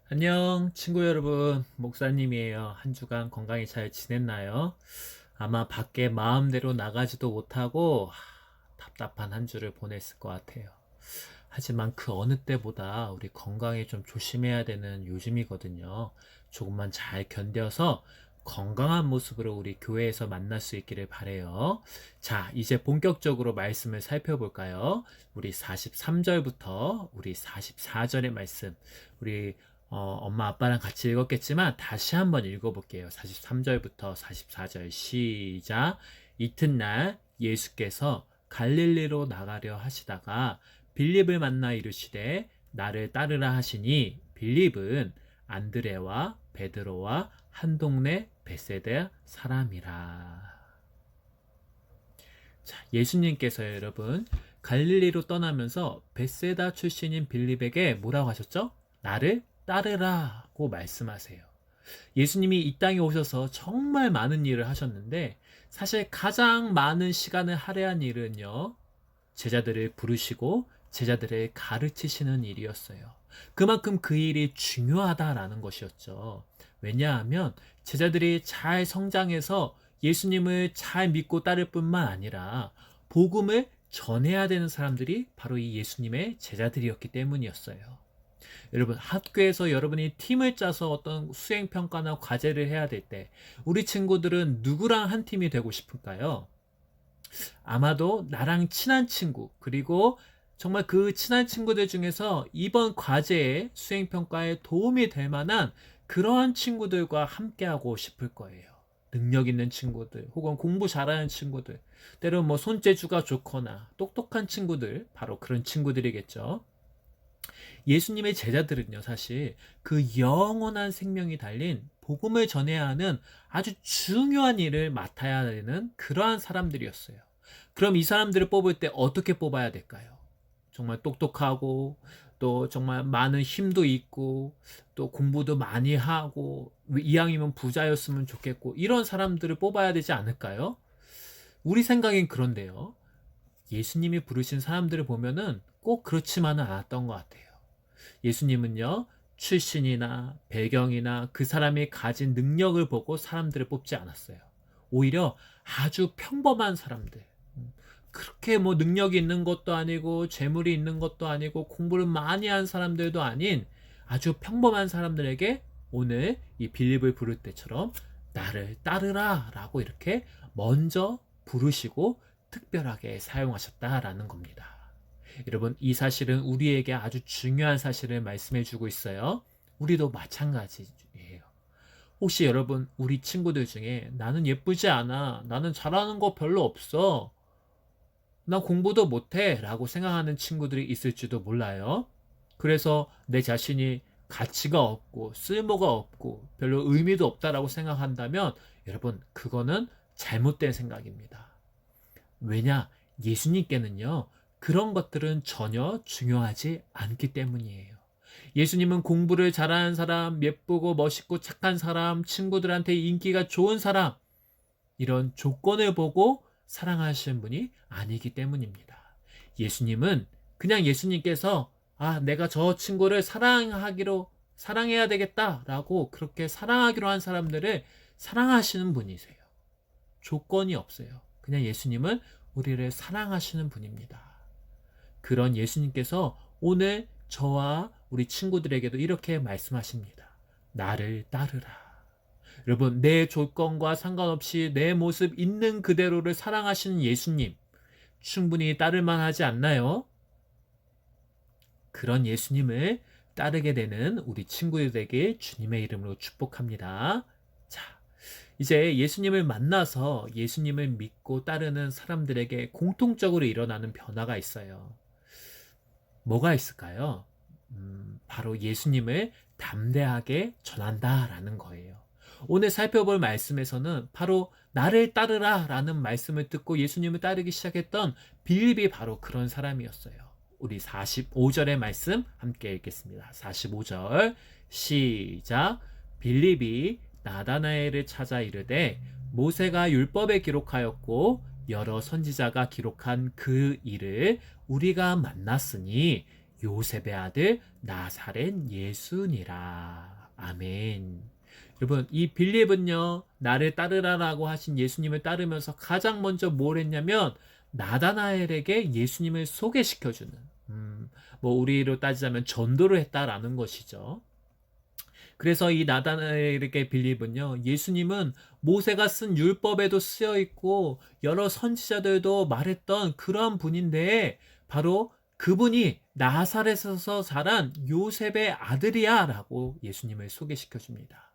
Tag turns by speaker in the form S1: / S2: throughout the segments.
S1: 안녕, 친구 여러분. 목사님이에요. 한 주간 건강히 잘 지냈나요? 아마 밖에 마음대로 나가지도 못하고 답답한 한 주를 보냈을 것 같아요. 하지만 그 어느 때보다 우리 건강에 좀 조심해야 되는 요즘이거든요. 조금만 잘 견뎌서 건강한 모습으로 우리 교회에서 만날 수 있기를 바래요. 자, 이제 본격적으로 말씀을 살펴볼까요? 우리 43절부터 우리 44절의 말씀, 우리 엄마 아빠랑 같이 읽었겠지만 다시 한번 읽어볼게요. 43절부터 44절 시작. 이튿날 예수께서 갈릴리로 나가려 하시다가 빌립을 만나 이르시되 나를 따르라 하시니 빌립은 안드레와 베드로와 한 동네 베세다 사람이라. 자, 예수님께서 여러분 갈릴리로 떠나면서 베세다 출신인 빌립에게 뭐라고 하셨죠? 나를 따르라고 말씀하세요. 예수님이 이 땅에 오셔서 정말 많은 일을 하셨는데 사실 가장 많은 시간을 할애한 일은요. 제자들을 부르시고 제자들을 가르치시는 일이었어요. 그만큼 그 일이 중요하다라는 것이었죠. 왜냐하면 제자들이 잘 성장해서 예수님을 잘 믿고 따를 뿐만 아니라 복음을 전해야 되는 사람들이 바로 이 예수님의 제자들이었기 때문이었어요. 여러분, 학교에서 여러분이 팀을 짜서 어떤 수행평가나 과제를 해야 될 때 우리 친구들은 누구랑 한 팀이 되고 싶을까요? 아마도 나랑 친한 친구, 그리고 정말 그 친한 친구들 중에서 이번 과제의 수행평가에 도움이 될 만한 그러한 친구들과 함께하고 싶을 거예요. 능력 있는 친구들, 혹은 공부 잘하는 친구들, 때론 뭐 손재주가 좋거나 똑똑한 친구들, 바로 그런 친구들이겠죠. 예수님의 제자들은요, 사실 그 영원한 생명이 달린 복음을 전해야 하는 아주 중요한 일을 맡아야 되는 그러한 사람들이었어요. 그럼 이 사람들을 뽑을 때 어떻게 뽑아야 될까요? 정말 똑똑하고 또 정말 많은 힘도 있고 또 공부도 많이 하고 이왕이면 부자였으면 좋겠고 이런 사람들을 뽑아야 되지 않을까요? 우리 생각엔 그런데요. 예수님이 부르신 사람들을 보면은 꼭 그렇지만은 않았던 것 같아요. 예수님은요, 출신이나 배경이나 그 사람이 가진 능력을 보고 사람들을 뽑지 않았어요. 오히려 아주 평범한 사람들, 그렇게 뭐 능력이 있는 것도 아니고 재물이 있는 것도 아니고 공부를 많이 한 사람들도 아닌 아주 평범한 사람들에게 오늘 이 빌립을 부를 때처럼 나를 따르라 라고 이렇게 먼저 부르시고 특별하게 사용하셨다라는 겁니다. 여러분, 이 사실은 우리에게 아주 중요한 사실을 말씀해 주고 있어요. 우리도 마찬가지예요. 혹시 여러분, 우리 친구들 중에 나는 예쁘지 않아, 나는 잘하는 거 별로 없어, 나 공부도 못해 라고 생각하는 친구들이 있을지도 몰라요. 그래서 내 자신이 가치가 없고 쓸모가 없고 별로 의미도 없다라고 생각한다면 여러분, 그거는 잘못된 생각입니다. 왜냐? 예수님께는요, 그런 것들은 전혀 중요하지 않기 때문이에요. 예수님은 공부를 잘하는 사람, 예쁘고 멋있고 착한 사람, 친구들한테 인기가 좋은 사람, 이런 조건을 보고 사랑하시는 분이 아니기 때문입니다. 예수님은 그냥 예수님께서 내가 저 친구를 사랑해야 되겠다라고 그렇게 사랑하기로 한 사람들을 사랑하시는 분이세요. 조건이 없어요. 그냥 예수님은 우리를 사랑하시는 분입니다. 그런 예수님께서 오늘 저와 우리 친구들에게도 이렇게 말씀하십니다. 나를 따르라. 여러분, 내 조건과 상관없이 내 모습 있는 그대로를 사랑하시는 예수님, 충분히 따를만 하지 않나요? 그런 예수님을 따르게 되는 우리 친구들에게 주님의 이름으로 축복합니다. 자, 이제 예수님을 만나서 예수님을 믿고 따르는 사람들에게 공통적으로 일어나는 변화가 있어요. 뭐가 있을까요? 바로 예수님을 담대하게 전한다라는 거예요. 오늘 살펴볼 말씀에서는 바로 나를 따르라 라는 말씀을 듣고 예수님을 따르기 시작했던 빌립이 바로 그런 사람이었어요. 우리 45절의 말씀 함께 읽겠습니다. 45절 시작. 빌립이 나다나엘을 찾아 이르되 모세가 율법에 기록하였고 여러 선지자가 기록한 그 일을 우리가 만났으니 요셉의 아들 나사렛 예수니라. 아멘. 여러분, 이 빌립은요, 나를 따르라라고 하신 예수님을 따르면서 가장 먼저 뭘 했냐면 나다나엘에게 예수님을 소개시켜주는, 우리로 따지자면 전도를 했다라는 것이죠. 그래서 이 나다나엘에게 빌립은요, 예수님은 모세가 쓴 율법에도 쓰여 있고 여러 선지자들도 말했던 그런 분인데 바로 그분이 나사렛에서 자란 요셉의 아들이야 라고 예수님을 소개시켜 줍니다.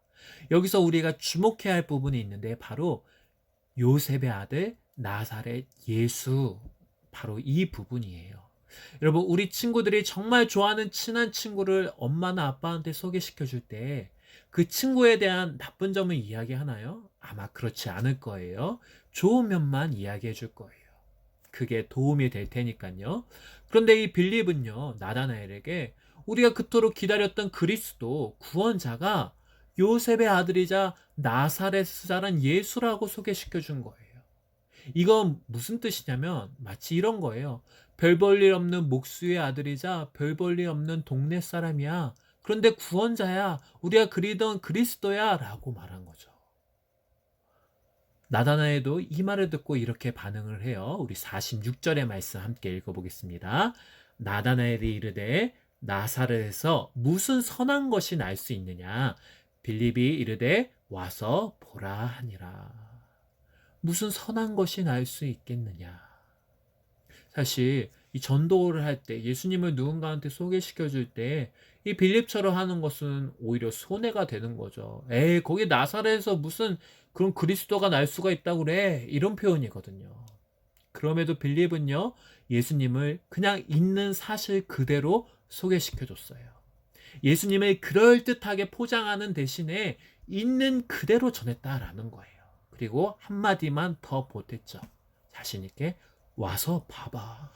S1: 여기서 우리가 주목해야 할 부분이 있는데 바로 요셉의 아들 나사렛 예수, 바로 이 부분이에요. 여러분, 우리 친구들이 정말 좋아하는 친한 친구를 엄마나 아빠한테 소개시켜 줄 때 그 친구에 대한 나쁜 점을 이야기하나요? 아마 그렇지 않을 거예요. 좋은 면만 이야기해 줄 거예요. 그게 도움이 될 테니까요. 그런데 이 빌립은요, 나다나엘에게 우리가 그토록 기다렸던 그리스도 구원자가 요셉의 아들이자 나사렛에서 자란 예수라고 소개시켜 준 거예요. 이건 무슨 뜻이냐면 마치 이런 거예요. 별 볼 일 없는 목수의 아들이자 별 볼 일 없는 동네 사람이야. 그런데 구원자야. 우리가 그리던 그리스도야 라고 말한 거죠. 나다나엘도 이 말을 듣고 이렇게 반응을 해요. 우리 46절의 말씀 함께 읽어보겠습니다. 나다나엘이 이르되 나사렛에서 무슨 선한 것이 날 수 있느냐. 빌립이 이르되 와서 보라 하니라. 무슨 선한 것이 날 수 있겠느냐. 사실 이 전도를 할 때 예수님을 누군가한테 소개시켜 줄 때 이 빌립처럼 하는 것은 오히려 손해가 되는 거죠. 에이, 거기 나사렛에서 무슨 그런 그리스도가 날 수가 있다고 그래. 이런 표현이거든요. 그럼에도 빌립은요, 예수님을 그냥 있는 사실 그대로 소개시켜 줬어요. 예수님을 그럴듯하게 포장하는 대신에 있는 그대로 전했다라는 거예요. 그리고 한마디만 더 보탰죠. 자신 있게 와서 봐봐.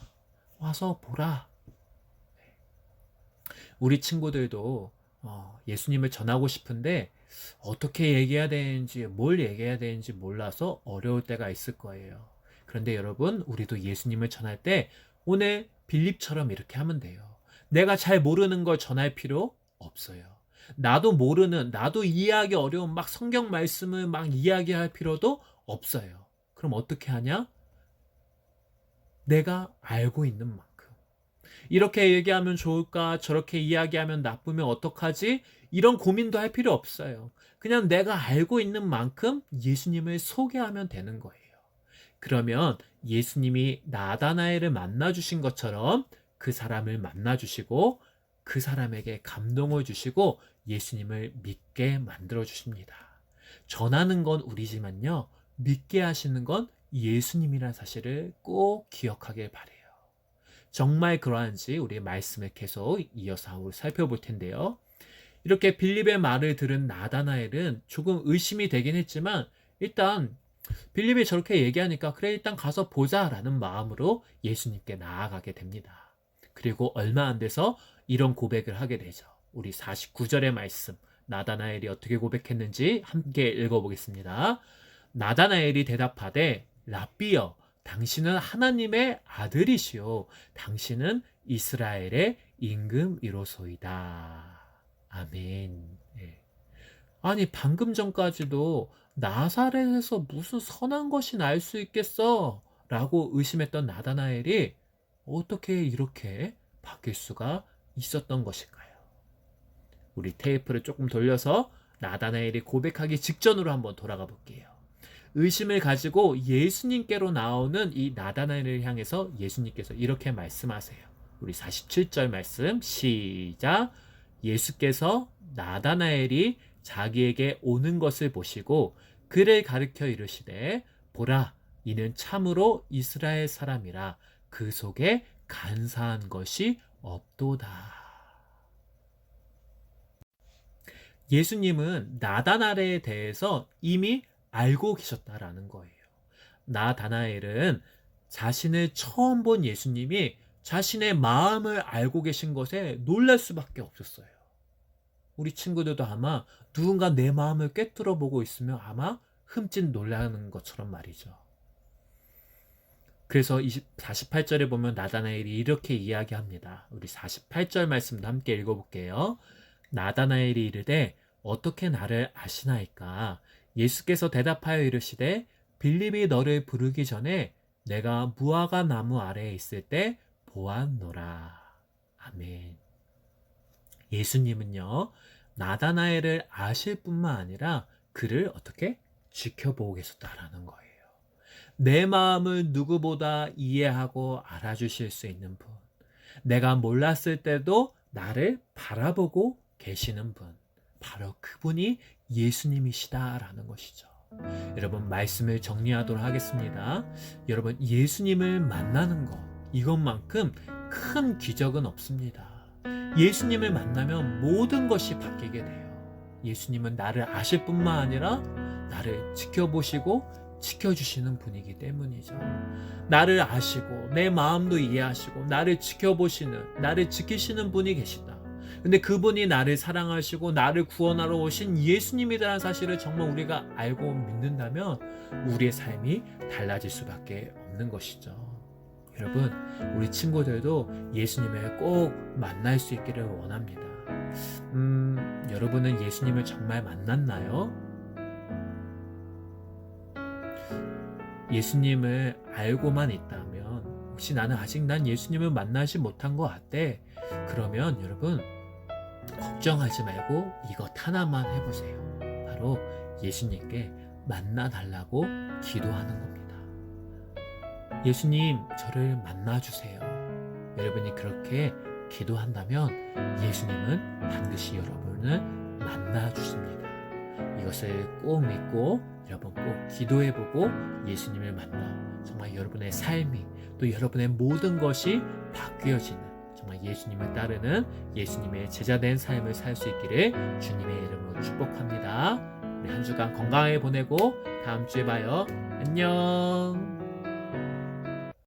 S1: 와서 보라. 우리 친구들도 예수님을 전하고 싶은데 어떻게 얘기해야 되는지, 뭘 얘기해야 되는지 몰라서 어려울 때가 있을 거예요. 그런데 여러분, 우리도 예수님을 전할 때 오늘 빌립처럼 이렇게 하면 돼요. 내가 잘 모르는 걸 전할 필요 없어요. 나도 이해하기 어려운 막 성경 말씀을 막 이야기할 필요도 없어요. 그럼 어떻게 하냐? 내가 알고 있는 만큼. 이렇게 얘기하면 좋을까? 저렇게 이야기하면 나쁘면 어떡하지? 이런 고민도 할 필요 없어요. 그냥 내가 알고 있는 만큼 예수님을 소개하면 되는 거예요. 그러면 예수님이 나다나엘을 만나주신 것처럼 그 사람을 만나주시고 그 사람에게 감동을 주시고 예수님을 믿게 만들어 주십니다. 전하는 건 우리지만요, 믿게 하시는 건 예수님이라는 사실을 꼭 기억하길 바래요. 정말 그러한지 우리 말씀을 계속 이어서 살펴볼 텐데요. 이렇게 빌립의 말을 들은 나다나엘은 조금 의심이 되긴 했지만 일단 빌립이 저렇게 얘기하니까 그래 일단 가서 보자라는 마음으로 예수님께 나아가게 됩니다. 그리고 얼마 안 돼서 이런 고백을 하게 되죠. 우리 49절의 말씀, 나다나엘이 어떻게 고백했는지 함께 읽어보겠습니다. 나다나엘이 대답하되 랍비여, 당신은 하나님의 아들이시오. 당신은 이스라엘의 임금이로소이다. 아멘. 예. 아니, 방금 전까지도 나사렛에서 무슨 선한 것이 날 수 있겠어? 라고 의심했던 나다나엘이 어떻게 이렇게 바뀔 수가 있었던 것일까요? 우리 테이프를 조금 돌려서 나다나엘이 고백하기 직전으로 한번 돌아가 볼게요. 의심을 가지고 예수님께로 나오는 이 나다나엘을 향해서 예수님께서 이렇게 말씀하세요. 우리 47절 말씀 시작. 예수께서 나다나엘이 자기에게 오는 것을 보시고 그를 가르쳐 이르시되 보라, 이는 참으로 이스라엘 사람이라 그 속에 간사한 것이 없도다. 예수님은 나다나엘에 대해서 이미 알고 계셨다라는 거예요. 나다나엘은 자신을 처음 본 예수님이 자신의 마음을 알고 계신 것에 놀랄 수밖에 없었어요. 우리 친구들도 아마 누군가 내 마음을 꿰뚫어 보고 있으면 아마 흠칫 놀라는 것처럼 말이죠. 그래서 48절에 보면 나다나엘이 이렇게 이야기합니다. 우리 48절 말씀도 함께 읽어볼게요. 나다나엘이 이르되 어떻게 나를 아시나이까? 예수께서 대답하여 이르시되 빌립이 너를 부르기 전에 내가 무화과 나무 아래에 있을 때 보았노라. 아멘. 예수님은요, 나다나엘을 아실 뿐만 아니라 그를 어떻게 지켜보고 계셨다라는 거예요. 내 마음을 누구보다 이해하고 알아주실 수 있는 분. 내가 몰랐을 때도 나를 바라보고 계시는 분. 바로 그분이 예수님이시다라는 것이죠. 여러분, 말씀을 정리하도록 하겠습니다. 여러분, 예수님을 만나는 것, 이것만큼 큰 기적은 없습니다. 예수님을 만나면 모든 것이 바뀌게 돼요. 예수님은 나를 아실 뿐만 아니라 나를 지켜보시고 지켜주시는 분이기 때문이죠. 나를 아시고 내 마음도 이해하시고 나를 지켜보시는, 나를 지키시는 분이 계시다. 근데 그분이 나를 사랑하시고 나를 구원하러 오신 예수님이라는 사실을 정말 우리가 알고 믿는다면 우리의 삶이 달라질 수밖에 없는 것이죠. 여러분, 우리 친구들도 예수님을 꼭 만날 수 있기를 원합니다. 여러분은 예수님을 정말 만났나요? 예수님을 알고만 있다면, 혹시 나는 아직 난 예수님을 만나지 못한 것 같아. 그러면 여러분, 걱정하지 말고 이것 하나만 해보세요. 바로 예수님께 만나달라고 기도하는 겁니다. 예수님, 저를 만나주세요. 여러분이 그렇게 기도한다면 예수님은 반드시 여러분을 만나주십니다. 이것을 꼭 믿고 여러분 꼭 기도해보고 예수님을 만나 정말 여러분의 삶이 또 여러분의 모든 것이 바뀌어지는 정말 예수님을 따르는 예수님의 제자된 삶을 살 수 있기를 주님의 이름으로 축복합니다. 우리 한 주간 건강하게 보내고 다음 주에 봐요. 안녕.